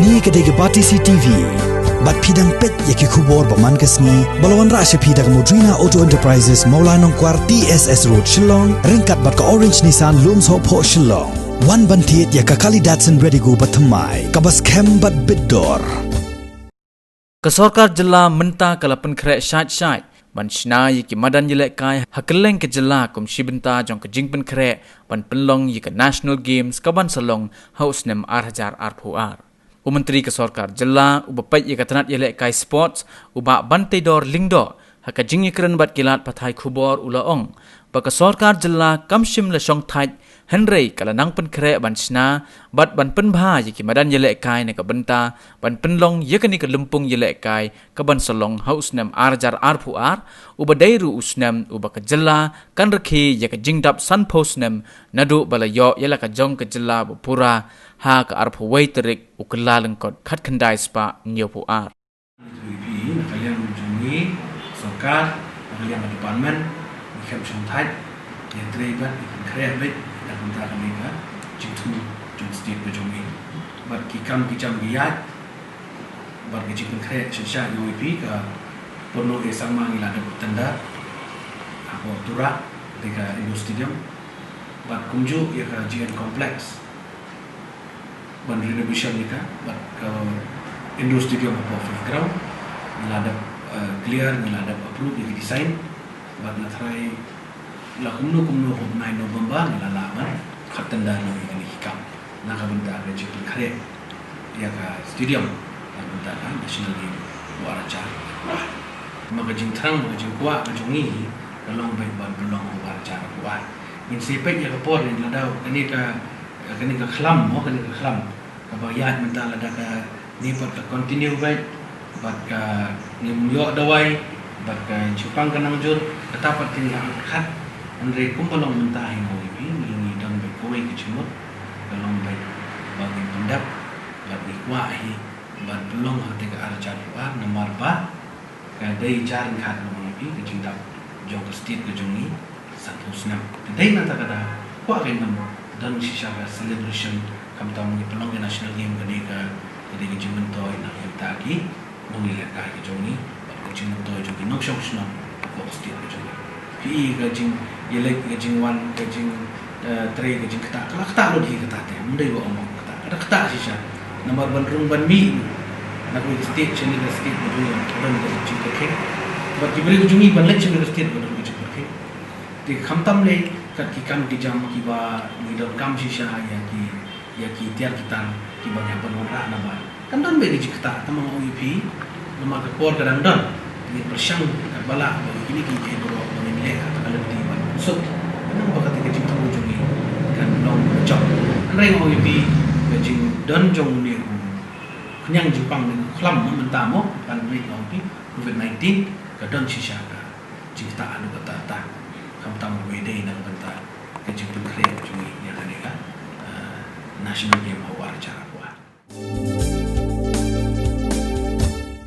ni kedai Bati CCTV. Bat pidang pet yaki kubor paman kesni balawan rasya pidang Modrina Auto Enterprises Maulanong Kwar TSS Road Shillong ringkat bat ka Orange Nissan Lums Hop Ho Shillong wan bantiet yaka kali Datsun ready go batamai kabas kem bat biddor Kesorkar jela menta kalapan krek syait-syait ban shna yiki madan yelek kai hakeleng ke jela kum shibenta jong ke jingpen krek ban penlong yika National Games kaban salong haus nem arhajar arpuar. Menteri Kesorkar jela ubapai yika tanat yelek kai sports uba bantai dor lingdo haka jing yikren bat kilat pathai khubor ulaong ba kesorkar jela kamshim le shong thai Henry kalanang pen krek ban shna bat ban pen bha yiki madan yelek kai ne ka benta ban penlong yakani ke lempung yelek kai ka ban salong haus nem arjar arpuar uba dairu usnem uba ka jela kan rekhi yaka jingdap san post nem nadu bala yo yela ka jong ka jela pura ha ka arpu waiterik ukla lengkot khat khandai spa nyopu ar VP kalian menjungi sokar kalian departemen ikan shontai yang terlibat ikan kreatif dan antara mereka jitu jom state berjungi bat kikam kicam giat bat jitu kreatif sesat UIP ke penuh sama ngilada tanda apa turah dekat Indo Stadium bat kunju ia ke GN Complex ban renovation mereka bat ke Indo Stadium apa fifth ground ngilada clear ngilada approve di design bat natrai la kumno 9 November ngilalaman khatanda no ini hikam nak benda ada jitu kare ia ke stadium yang benda national game waraja maka jing terang maka jing kuat menjungi dalam baik ban belong waraja kuat in sepek ya kapor ni ladau kani ka khlam mo kani ka khlam ka bayat mental ada ka ni pot ka continue baik bat ka ni myo dawai bat ka Jepang kanang jur katapat tinggal khat Andre kumpulong mentahin OIP ni dan berkuai kecemut dalam baik bagi pendap bagi kuahi ban belong hati ke arah jadwal nomor 4 kadai jaring khat OIP kecindap jong state kejungi satu senam kadai nata kata kuahi nam dan sisa celebration kam tamu pelong national game kadai kejungi toy nak kita lagi mengilat kah kejungi kejungi toy jogi nok shop senam kok state kejungi pi kejing yelek kejing wan kejing tray kejing ketak kalau ketak lo di ketak teh mendai bawa omong ketak ada ketak sisa nomor bandrung ban mi nak we state chini ke state betul dan kejing kek bat diberi kejungi ban lek chini ke state betul kejing kek di khamtam le kat kikam di jam kiba ngidon kam sisa ya ki tiar kita ki banyak penora nama kan don be kejing ketak tamang OIP nomor kepor kadang don ni persyang bala ini ki bro menilai atau lebih so, kenapa bakal tiga jam tunggu jungi kan long cok. Andai ngau ibi kejing dan jong ni kenyang Jepang ni kelam mentamo kan ni ngau ibi COVID-19 kadang sisa ka cipta anu kata tak kamu tamu beda nak bentar kejing pengkreat jungi yang ada kan national game award cara.